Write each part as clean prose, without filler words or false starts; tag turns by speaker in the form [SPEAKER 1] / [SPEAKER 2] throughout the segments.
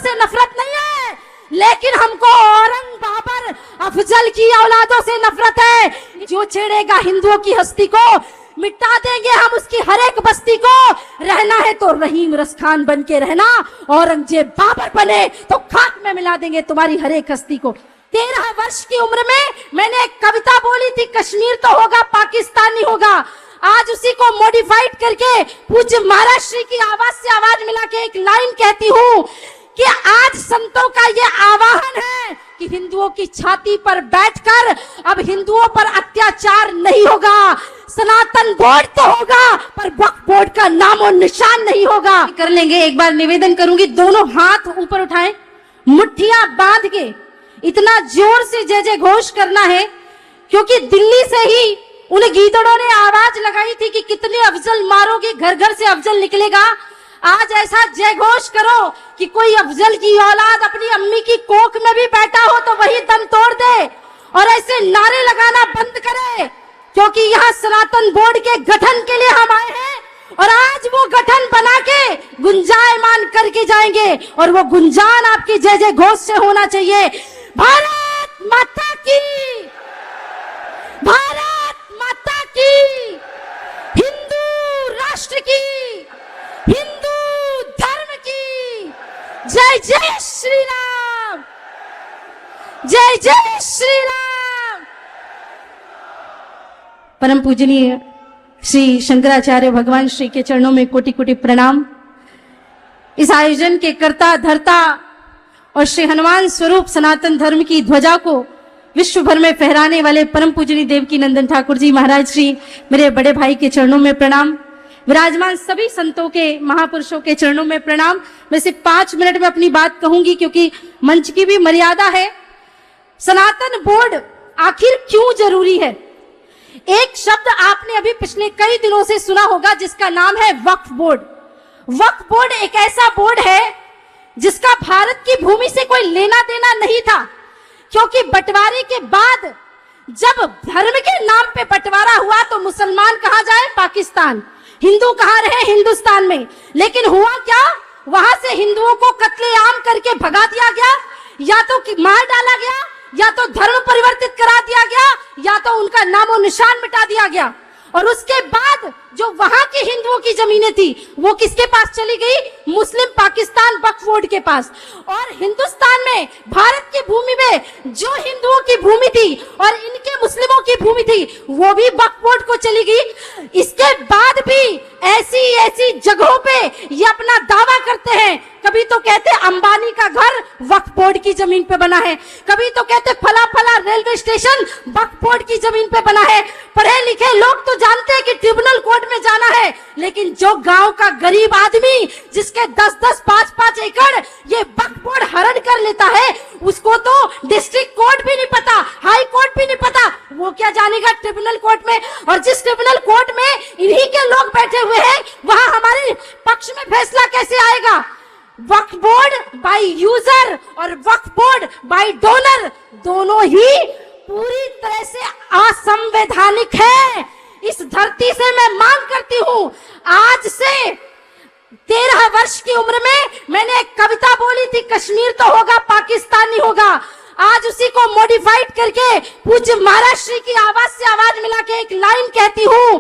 [SPEAKER 1] से नफरत नहीं है, लेकिन हमको औरंग बाबर अफजल की औलादों से नफरत है। जो छेड़ेगा हिंदुओं की हस्ती को मिटा देंगे हम उसकी हर एक बस्ती को। रहना है तो रहीम रसखान बन के रहना, औरंगजेब बाबर बने तो खाक में मिला देंगे तुम्हारी हर एक हस्ती को। 13 वर्ष की उम्र में मैंने एक कविता बोली थी, कश्मीर तो होगा पाकिस्तान नहीं होगा। आज उसी को मॉडिफाइड करके पूज्य महाराज श्री की आवाज से आवाज मिला के एक लाइन कहती हूँ कि आज संतों का ये आह्वान है कि हिंदुओं की छाती पर बैठकर अब हिंदुओं पर अत्याचार नहीं होगा। सनातन बोर्ड तो होगा पर वक्फ बोर्ड का नामो निशान नहीं होगा। कर लेंगे, एक बार निवेदन करूंगी, दोनों हाथ ऊपर उठाएं, मुट्ठियां बांध के इतना जोर से जय जय घोष करना है, क्योंकि दिल्ली से ही उन गीदड़ों ने आवाज लगाई थी कि कितने अफजल मारोगे, घर घर से अफजल निकलेगा। आज ऐसा जय घोष करो कि कोई अफजल की औलाद अपनी अम्मी की कोख में भी बैठा हो तो वही दम तोड़ दे, और ऐसे नारे लगाना बंद करे, क्योंकि यहाँ सनातन बोर्ड के गठन के लिए हम आए हैं और आज वो गठन बना के गुंजायमान करके जाएंगे, और वो गुंजान आपकी जय जय घोष से होना चाहिए। भारत माता की, भारत माता की, हिंदू राष्ट्र की, हिंदू धर्म की, जय जय श्री राम, जय जय श्री राम। परम पूजनीय श्री शंकराचार्य भगवान श्री के चरणों में कोटि कोटि प्रणाम। इस आयोजन के कर्ता धर्ता और श्री हनुमान स्वरूप सनातन धर्म की ध्वजा को विश्व भर में फहराने वाले परम पूजनीय देवकी नंदन ठाकुर जी महाराज श्री, मेरे बड़े भाई के चरणों में प्रणाम। विराजमान सभी संतों के, महापुरुषों के चरणों में प्रणाम। मैं सिर्फ 5 मिनट में अपनी बात कहूंगी क्योंकि मंच की भी मर्यादा है। सनातन बोर्ड आखिर क्यों जरूरी है? एक शब्द आपने अभी पिछले कई दिनों से सुना होगा जिसका नाम है वक्फ बोर्ड। वक्फ बोर्ड एक ऐसा बोर्ड है जिसका भारत की भूमि से कोई लेना देना नहीं था, क्योंकि बंटवारे के बाद जब धर्म के नाम पे बंटवारा हुआ तो मुसलमान कहाँ जाए? पाकिस्तान। हिंदू कहाँ रहे? हिंदुस्तान में। लेकिन हुआ क्या? वहां से हिंदुओं को कत्लेआम करके भगा दिया गया, या तो मार डाला गया, या तो धर्म परिवर्तित करा दिया गया, या तो उनका नामो निशान मिटा दिया गया। और उसके बाद जो वहां की हिंदुओं की जमीनें थी वो किसके पास चली गई? मुस्लिम पाकिस्तान वक्फ बोर्ड के पास। और हिंदुस्तान में, भारत की भूमि में जो हिंदुओं की भूमि थी और इनके मुस्लिमों की भूमि थी वो भी वक्फ बोर्ड को चली गई। इसके बाद भी ऐसी ऐसी जगहों पे ये अपना दावा करते हैं, कभी तो कहते अंबानी का घर वक्फ बोर्ड की जमीन पे बना है, कभी तो कहते फला फला रेलवे स्टेशन वक्फ बोर्ड की जमीन पे बना है। पढ़े लिखे लोग तो जानते हैं कि ट्रिब्यूनल कोर्ट में जाना है, लेकिन जो गांव का गरीब आदमी जिसके 10-10, 5-5 एकड़ ये वक्फ बोर्ड हरण कर लेता है, उसको तो डिस्ट्रिक्ट कोर्ट भी नहीं पता, हाई कोर्ट भी नहीं पता, वो क्या जानेगा ट्रिब्यूनल कोर्ट में। और जिस ट्रिब्यूनल कोर्ट में इन्हीं के लोग बैठे हुए हैं वहां हमारे पक्ष में फैसला कैसे आएगा? वक्फ बोर्ड बाय यूजर और वक्फ बोर्ड बाय डोनर दोनों ही पूरी तरह से असंवैधानिक है। इस धरती से मैं मांग करती हूं, आज से 13 वर्ष की उम्र में मैंने एक कविता बोली थी, कश्मीर तो होगा पाकिस्तान नहीं होगा। आज उसी को मॉडिफाइड करके पूज्य महाराज श्री की आवाज से आवाज मिला के एक लाइन कहती हूं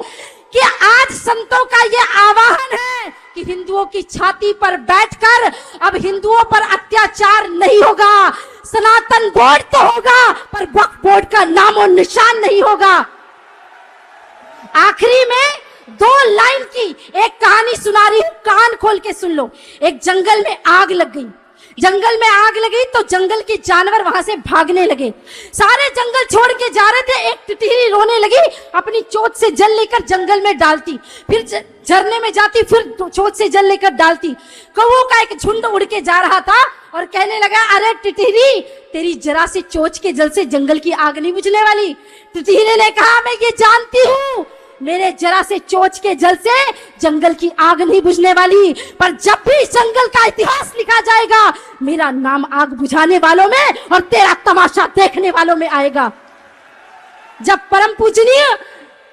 [SPEAKER 1] कि आज संतों का ये आह्वान है कि हिंदुओं की छाती पर बैठकर अब हिंदुओं पर अत्याचार नहीं होगा। सनातन बोर्ड तो होगा पर वक्फ बोर्ड का नामो निशान नहीं होगा। आखिरी में 2 लाइन की एक कहानी सुना रही हूं, कान खोल के सुन लो। एक जंगल में आग लग गई, जंगल में आग लगी तो जंगल के जानवर वहां से भागने लगे, सारे जंगल छोड़ के जा रहे थे। एक टिटरी रोने लगी, अपनी चोंच से जल लेकर जंगल में डालती, फिर झरने में जाती, फिर चोंच से जल लेकर डालती। कौओं का एक झुंड उड़ के जा रहा था और कहने लगा, अरे टिटरी, तेरी जरा सी चोंच के जल से जंगल की आग नहीं बुझने वाली। टिटरी ने कहा, मैं ये जानती हूँ, मेरे जरा से चोंच के जल से जंगल की आग नहीं बुझने वाली, पर जब भी जंगल का इतिहास लिखा जाएगा मेरा नाम आग बुझाने वालों में और तेरा तमाशा देखने वालों में आएगा। जब परम पूजनीय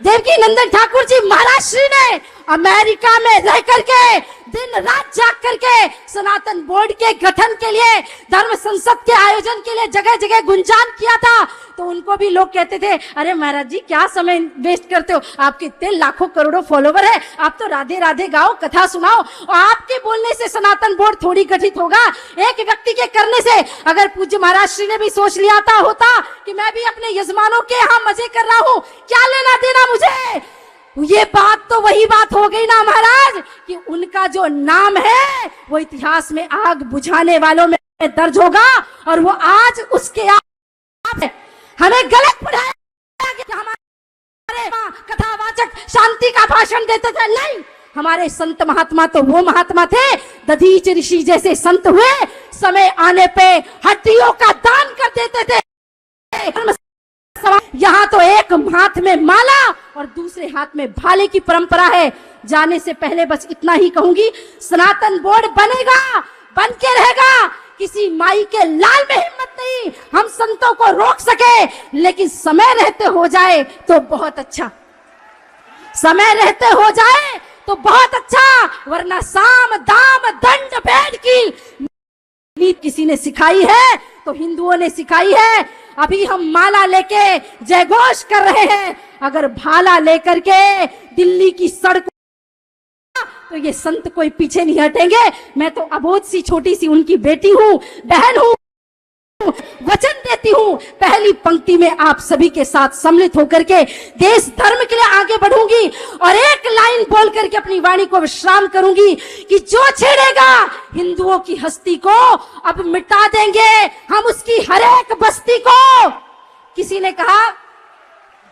[SPEAKER 1] देवकी नंदन ठाकुर जी महाराज श्री ने अमेरिका में रह करके दिन रात जाग करके सनातन बोर्ड के गठन के लिए, धर्म संसद के आयोजन के लिए जगह जगह गुंजान किया था। तो उनको भी लोग कहते थे, अरे महाराज जी क्या समय वेस्ट करते हो, आपके इतने लाखों करोड़ों फॉलोवर है, आप तो राधे राधे गाओ, कथा सुनाओ। और आपके बोलने से सनातन बोर्ड थोड़ी गठित होगा, एक व्यक्ति के करने से। अगर पूज्य महाराज श्री ने भी सोच लिया होता कि मैं भी अपने यजमानों के यहाँ मजे कर रहा हूँ, क्या लेना देना मुझे, ये बात तो वही बात हो गई ना महाराज कि उनका जो नाम है वो इतिहास में आग बुझाने वालों में दर्ज होगा। और वो आज उसके आप हमें गलत पढ़ाया कि हमारे कथावाचक शांति का भाषण देते थे। नहीं, हमारे संत महात्मा तो वो महात्मा थे, दधीच ऋषि जैसे संत हुए, समय आने पे हड्डियों का दान कर देते थे। यहाँ तो एक हाथ में माला और दूसरे हाथ में भाले की परंपरा है। जाने से पहले बस इतना ही कहूंगी, सनातन बोर्ड बनेगा, बन के रहेगा। किसी माई के लाल में हिम्मत नहीं हम संतों को रोक सके, लेकिन समय रहते हो जाए तो बहुत अच्छा, समय रहते हो जाए तो बहुत अच्छा, वरना साम दाम दंड भेद की नीति किसी ने सिखाई है तो हिंदुओं ने सिखाई है। अभी हम माला लेके जयघोष कर रहे हैं, अगर भाला लेकर के दिल्ली की सड़क तो ये संत कोई पीछे नहीं हटेंगे। मैं तो अबोध सी छोटी सी उनकी बेटी हूँ, बहन हूँ, वचन देती हूँ पहली पंक्ति में आप सभी के साथ सम्मिलित होकर के देश धर्म के लिए आगे बढ़ूंगी और एक लाइन बोल करके अपनी वाणी को विश्राम करूंगी कि जो छेड़ेगा हिंदुओं की हस्ती को अब मिटा देंगे हम उसकी हर एक बस्ती को। किसी ने कहा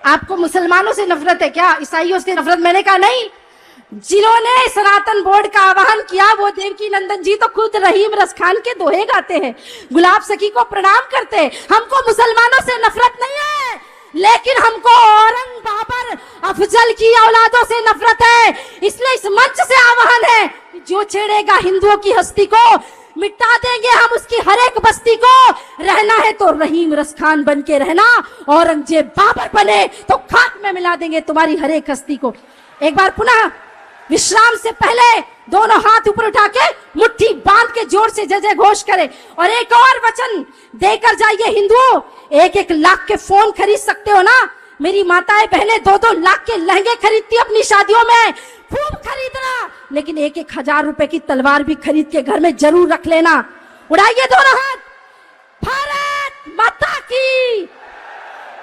[SPEAKER 1] आपको मुसलमानों से नफरत है क्या, ईसाइयों से नफरत? मैंने कहा नहीं, जिन्होंने सनातन बोर्ड का आह्वान किया वो देवकी नंदन जी तो खुद रहीम रस खान के दोहे गाते हैं, गुलाब सखी को प्रणाम करते हैं। हमको मुसलमानों से नफरत नहीं है, लेकिन हमको औरंग बाबर अफजल की औलादों से नफरत है। इसलिए इस मंच से आह्वान है कि जो छेड़ेगा हिंदुओं की हस्ती को मिटा देंगे हम उसकी हर एक बस्ती को। रहना है तो रहीम रस खान बन के रहना, औरंगजेब बाबर बने तो खाक में मिला देंगे तुम्हारी हर एक हस्ती को। एक बार पुनः विश्राम से पहले दोनों हाथ ऊपर उठा के मुट्ठी बांध के जोर से जय जय घोष करें और एक और वचन देकर जाइए हिंदुओं। 1-1 लाख के फोन खरीद सकते हो ना, मेरी माताएं बहनें 2-2 लाख के लहंगे खरीदती अपनी शादियों में, खूब खरीदना, लेकिन 1-1 हजार रुपए की तलवार भी खरीद के घर में जरूर रख लेना। उड़ाइए दोनों हाथ, भारत माता की,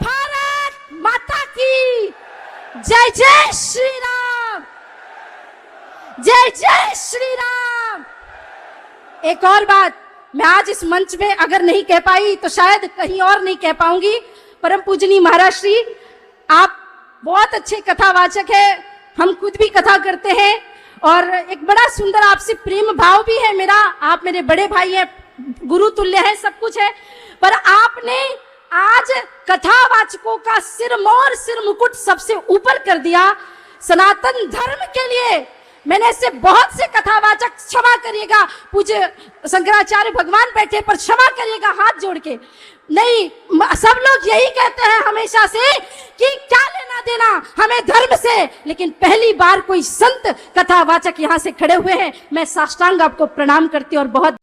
[SPEAKER 1] भारत माता की जय, जय श्री राम, जय जय श्री राम। एक और बात मैं आज इस मंच में अगर नहीं कह पाई तो शायद कहीं और नहीं कह पाऊंगी। परम पूजनीय महाराज श्री, आप बहुत अच्छे कथावाचक है, हम खुद भी कथा करते हैं और एक बड़ा सुंदर आपसे प्रेम भाव भी है मेरा। आप मेरे बड़े भाई हैं, गुरु तुल्य हैं, सब कुछ है, पर आपने आज कथावाचकों का सिरमौर सिर मुकुट सबसे ऊपर कर दिया सनातन धर्म के लिए। मैंने ऐसे बहुत से कथावाचक, क्षमा करिएगा, पूज्य शंकराचार्य भगवान बैठे पर क्षमा करिएगा हाथ जोड़ के, नहीं सब लोग यही कहते हैं हमेशा से कि क्या लेना देना हमें धर्म से, लेकिन पहली बार कोई संत कथावाचक यहाँ से खड़े हुए हैं। मैं साष्टांग आपको प्रणाम करती हूँ और बहुत